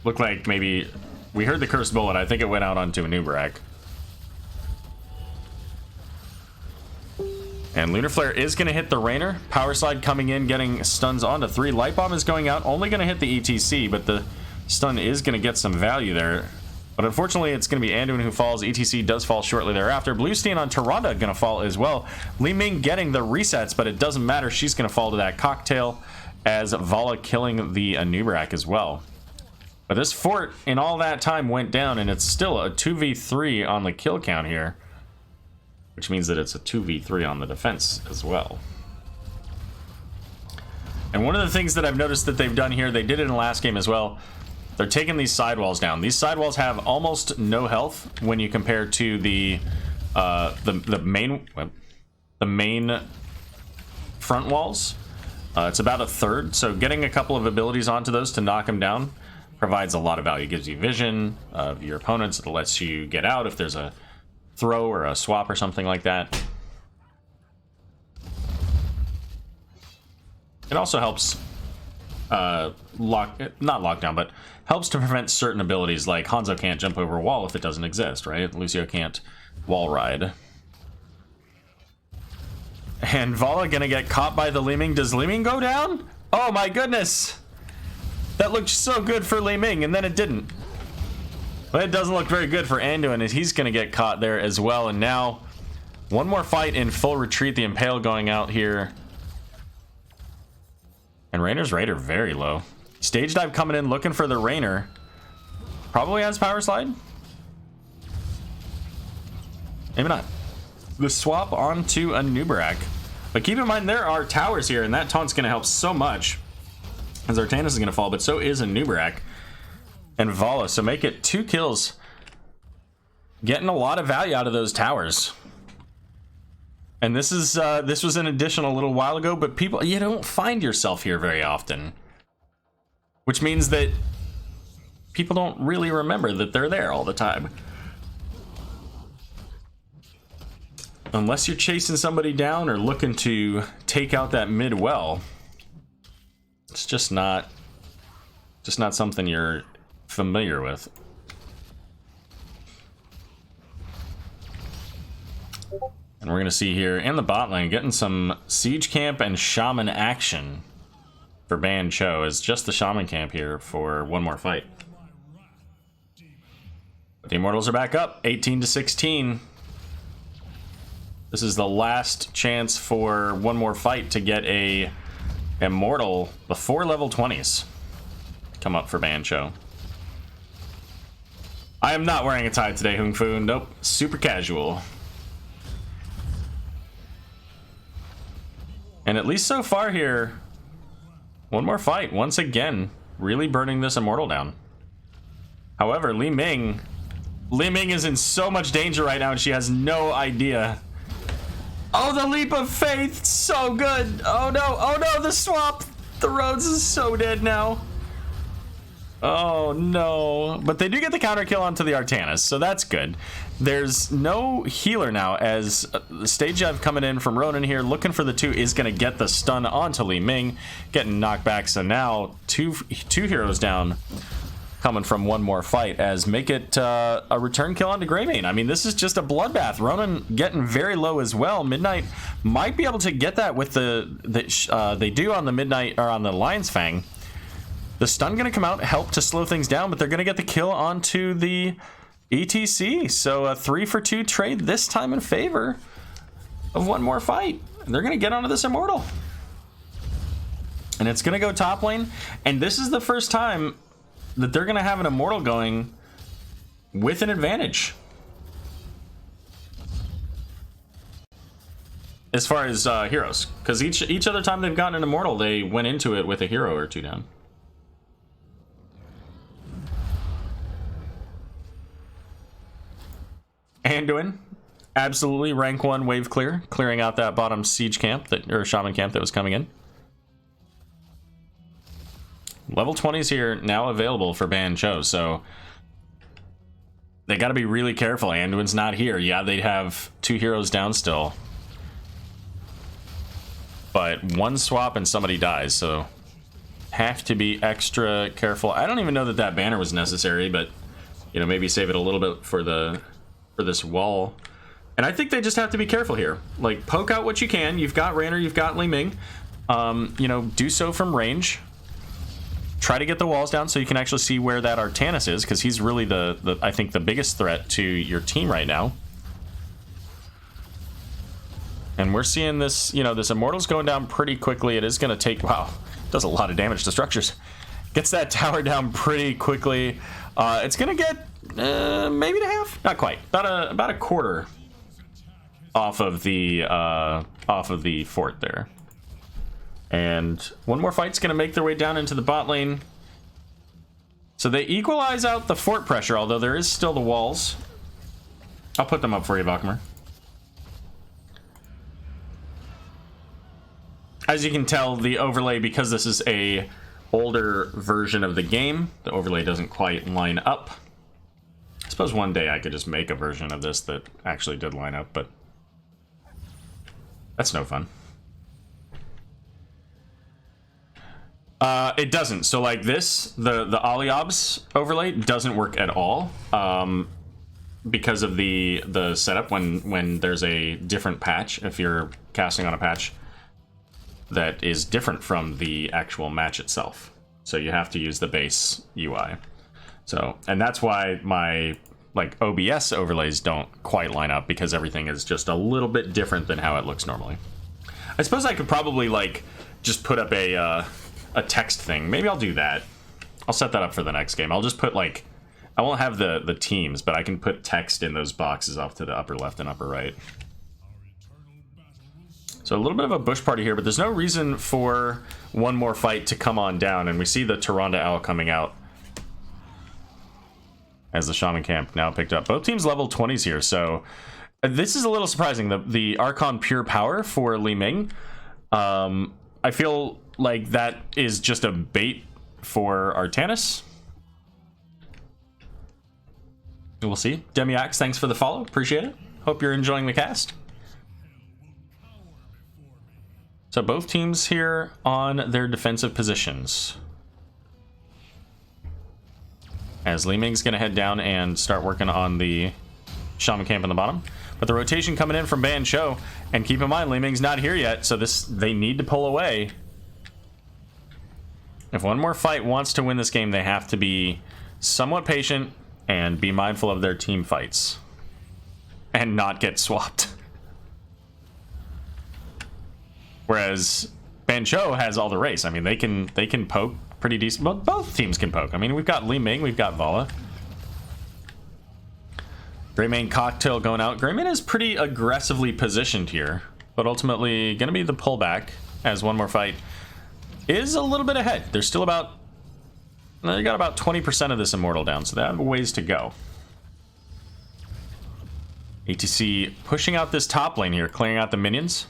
Looked like maybe we heard the cursed bullet. I think it went out onto Anubarak. And Lunar Flare is going to hit the Raynor. Power Slide coming in, getting stuns onto 3. Light Bomb is going out, only going to hit the ETC, but the stun is going to get some value there. But unfortunately, it's going to be Anduin who falls. ETC does fall shortly thereafter. Bluestein on Tyrande going to fall as well. Li Ming getting the resets, but it doesn't matter. She's going to fall to that cocktail, as Vala killing the Anubarak as well. But this fort in all that time went down, and it's still a 2v3 on the kill count here, which means that it's a 2v3 on the defense as well. And one of the things that I've noticed that they've done here, they did it in the last game as well, they're taking these sidewalls down. These sidewalls have almost no health when you compare to the main front walls. It's about a third, so getting a couple of abilities onto those to knock them down provides a lot of value. It gives you vision of your opponents. It lets you get out if there's a throw or a swap or something like that. It also helps not lock down, but helps to prevent certain abilities, like Hanzo can't jump over a wall if it doesn't exist, right? Lucio can't wall ride. And Vala gonna get caught by the Li Ming. Does Li Ming go down? Oh my goodness! That looked so good for Li Ming, and then it didn't. But it doesn't look very good for Anduin, as he's gonna get caught there as well. And now, one more fight in full retreat. The Impale going out here. And Rainer's rate are very low. Stage Dive coming in, looking for the Rainer. Probably has Power Slide. Maybe not. The swap onto a Nubarak. But keep in mind, there are towers here, and that taunt's going to help so much. As Artanis is going to fall, but so is a Nubarak. And Vala, so make it 2 kills. Getting a lot of value out of those towers. And this was an addition a little while ago, but people, you don't find yourself here very often. Which means that people don't really remember that they're there all the time. Unless you're chasing somebody down or looking to take out that mid well, it's just not something you're familiar with. And we're gonna see here in the bot lane getting some siege camp and shaman action for Ban Cho. Is just the shaman camp here for one more fight. But the Immortals are back up 18-16. This is the last chance for one more fight to get a Immortal before level 20s come up for Ban Cho. I am not wearing a tie today, Hung Fu. Nope, super casual. And at least so far here, one more fight once again, really burning this Immortal down. However, Li Ming is in so much danger right now, and she has no idea. Oh, the leap of faith, so good. Oh no, the swap. The Rhodes is so dead now. Oh no, but they do get the counter kill onto the Artanis, so that's good. There's no healer now, as the stage dive coming in from Ronan here, looking for the 2, is going to get the stun onto Li Ming, getting knocked back. So now two heroes down, coming from one more fight, as make it a return kill onto Greymane. I mean, this is just a bloodbath. Ronan getting very low as well. Midnight might be able to get that with they do on the Midnight, or on the Lion's Fang. The stun going to come out, help to slow things down, but they're going to get the kill onto the ETC. So a 3-for-2 trade this time in favor of one more fight. They're going to get onto this Immortal. And it's going to go top lane. And this is the first time that they're going to have an Immortal going with an advantage. As far as heroes. Because each other time they've gotten an Immortal, they went into it with a hero or 2 down. Anduin, absolutely rank 1 wave clear, clearing out that bottom siege camp, or shaman camp that was coming in. Level 20s here now available for Ban Cho, so they got to be really careful. Anduin's not here. Yeah, they have 2 heroes down still, but 1 swap and somebody dies, so have to be extra careful. I don't even know that banner was necessary, but you know, maybe save it a little bit for this wall. And I think they just have to be careful here. Like, poke out what you can. You've got Rainer, you've got Li Ming. You know, do so from range. Try to get the walls down so you can actually see where that Artanis is, because he's really I think the biggest threat to your team right now. And we're seeing this, you know, this Immortal's going down pretty quickly. It is going to take, wow, does a lot of damage to structures. Gets that tower down pretty quickly. It's going to get maybe to half, not quite, about a quarter off of the fort there. And one more fight's going to make their way down into the bot lane. So they equalize out the fort pressure, although there is still the walls. I'll put them up for you, Valkymer. As you can tell, the overlay, because this is a older version of the game, the overlay doesn't quite line up. I suppose one day I could just make a version of this that actually did line up, but that's no fun. It doesn't. So like this, the Aliobs overlay doesn't work at all because of the setup when there's a different patch. If you're casting on a patch that is different from the actual match itself, so you have to use the base UI. So, and that's why my like OBS overlays don't quite line up, because everything is just a little bit different than how it looks normally. I suppose I could probably like just put up a text thing. Maybe I'll do that. I'll set that up for the next game. I'll just put like, I won't have the teams, but I can put text in those boxes off to the upper left and upper right. So a little bit of a bush party here, but there's no reason for one more fight to come on down, and we see the Tyrande Owl coming out as the Shaman Camp now picked up. Both teams level 20s here, so this is a little surprising. The Archon Pure Power for Li Ming, I feel like that is just a bait for Artanis. We'll see. Demiax, thanks for the follow. Appreciate it. Hope you're enjoying the cast. So both teams here on their defensive positions, as Li Ming's going to head down and start working on the Shaman Camp in the bottom. But the rotation coming in from Ban Cho, and keep in mind, Li Ming's not here yet, so they need to pull away. If one more fight wants to win this game, they have to be somewhat patient and be mindful of their team fights and not get swapped. Whereas Ban Cho has all the race. I mean, they can poke pretty decent. Well, both teams can poke. I mean, we've got Li Ming, we've got Vala. Greymane Cocktail going out. Greymane is pretty aggressively positioned here, but ultimately going to be the pullback as one more fight is a little bit ahead. There's still about, they got about 20% of this Immortal down, so they have a ways to go. ATC pushing out this top lane here, clearing out the minions,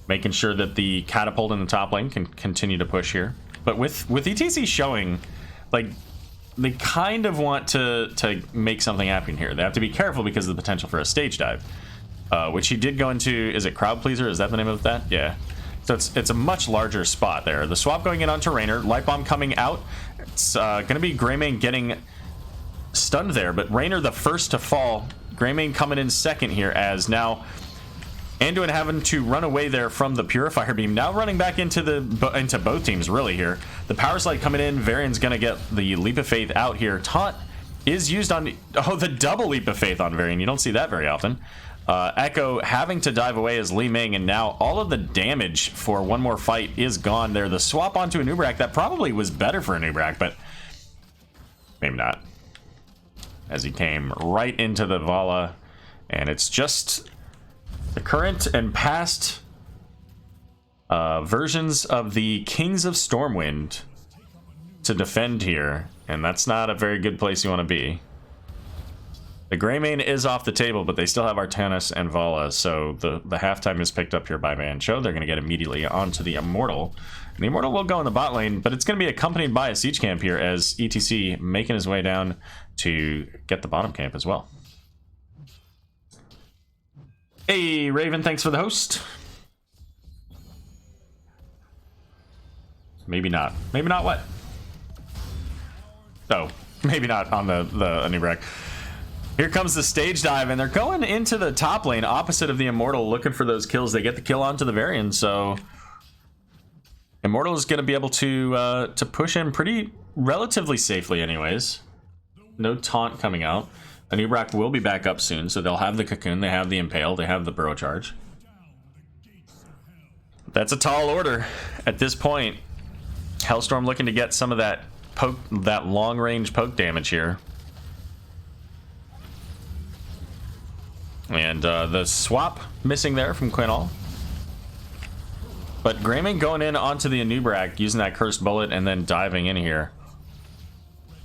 making sure that the catapult in the top lane can continue to push here. But with ETC showing, like, they kind of want to make something happen here. They have to be careful because of the potential for a stage dive, which he did go into. Is it Crowd Pleaser? Is that the name of that? Yeah. So it's a much larger spot there. The swap going in onto Raynor. Light Bomb coming out. It's going to be Greymane getting stunned there, but Raynor the first to fall. Greymane coming in second here, as now Anduin having to run away there from the Purifier Beam. Now running back into both teams really here. The Power Slide coming in. Varian's going to get the Leap of Faith out here. Taunt is used on, oh, the double Leap of Faith on Varian. You don't see that very often. Echo having to dive away as Li Ming, and now all of the damage for one more fight is gone there. The swap onto a Nubrak, that probably was better for a Nubrak, but maybe not, as he came right into the Vala, and it's just the current and past versions of the Kings of Stormwind to defend here, and that's not a very good place you want to be. The Greymane is off the table, but they still have Artanis and Vala, so the halftime is picked up here by Ban Cho. They're going to get immediately onto the Immortal. And the Immortal will go in the bot lane, but it's going to be accompanied by a siege camp here, as ETC making his way down to get the bottom camp as well. Hey, Raven, thanks for the host. Maybe not. Maybe not what? Oh, maybe not on the Nubrak. Here comes the stage dive, and they're going into the top lane opposite of the Immortal, looking for those kills. They get the kill onto the Varian, so Immortal is going to be able to push in pretty relatively safely anyways. No taunt coming out. A Nubrak will be back up soon, so they'll have the Cocoon, they have the Impale, they have the Burrow Charge. That's a tall order at this point. Hellstorm looking to get some of that poke, that long-range poke damage here. And the swap missing there from Quinol. But Greymane going in onto the Anubrak, using that Cursed Bullet and then diving in here.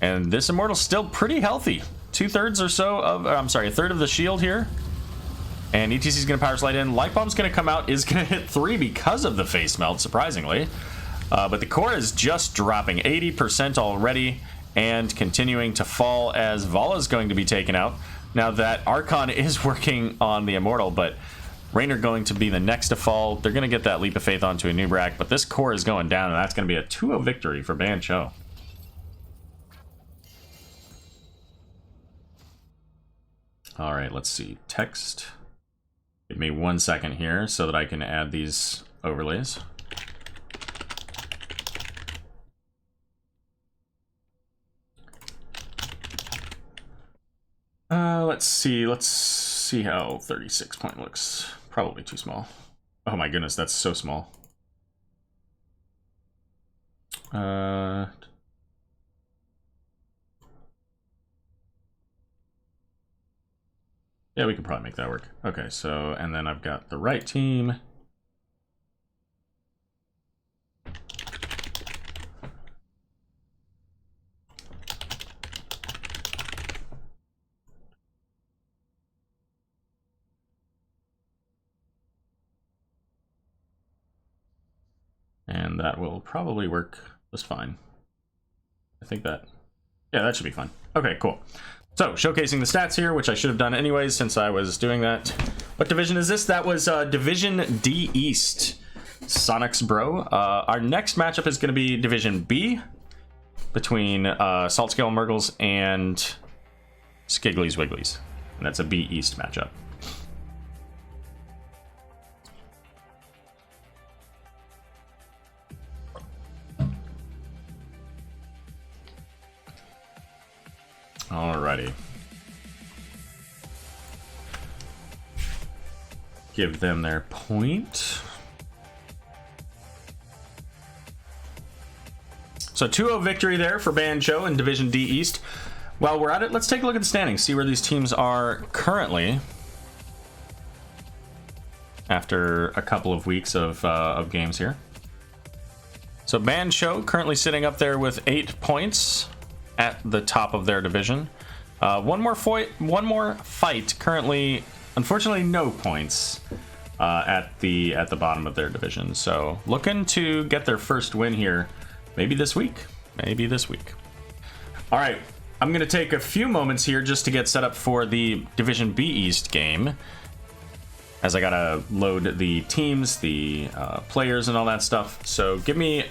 And this Immortal's still pretty healthy. 2/3 or so of, I'm sorry, a third of the shield here. And ETC is going to power slide in. Light Bomb's going to come out, is going to hit 3 because of the face melt, surprisingly. But the core is just dropping 80% already and continuing to fall as Vala's going to be taken out. Now that Archon is working on the Immortal, but Raynor going to be the next to fall. They're going to get that Leap of Faith onto a Nubrak, but this core is going down, and that's going to be a 2-0 victory for Ban Cho. All right, let's see. Text. Give me 1 second here so that I can add these overlays. Let's see how 36 point looks. Probably too small. Oh my goodness, that's so small. Yeah, we can probably make that work. Okay, so, and then I've got the right team. And that will probably work just fine. I think that, yeah, that should be fine. Okay, cool. So, showcasing the stats here, which I should have done anyways since I was doing that. What division is this? That was Division D East. Sonic's bro. Our next matchup is going to be Division B between Salt Scale Murgles and Skiggly's Wigglies. And that's a B East matchup. Alrighty. Give them their point. So 2-0 victory there for Bancho in Division D East. While we're at it, let's take a look at the standings, see where these teams are currently after a couple of weeks of games here. So Bancho currently sitting up there with 8 points at the top of their division. One more fight. Currently, unfortunately, no points at the bottom of their division. So looking to get their first win here, maybe this week. Maybe this week. All right, I'm gonna take a few moments here just to get set up for the Division B East game, as I gotta load the teams, the players, and all that stuff. So give me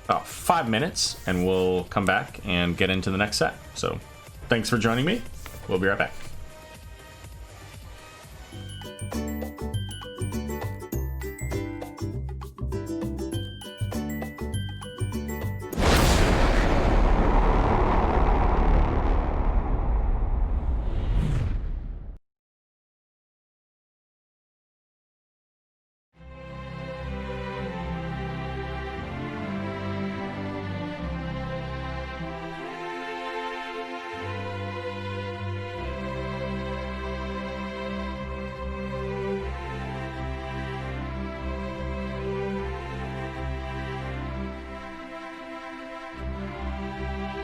about 5 minutes and we'll come back and get into the next set. So thanks for joining me. We'll be right back.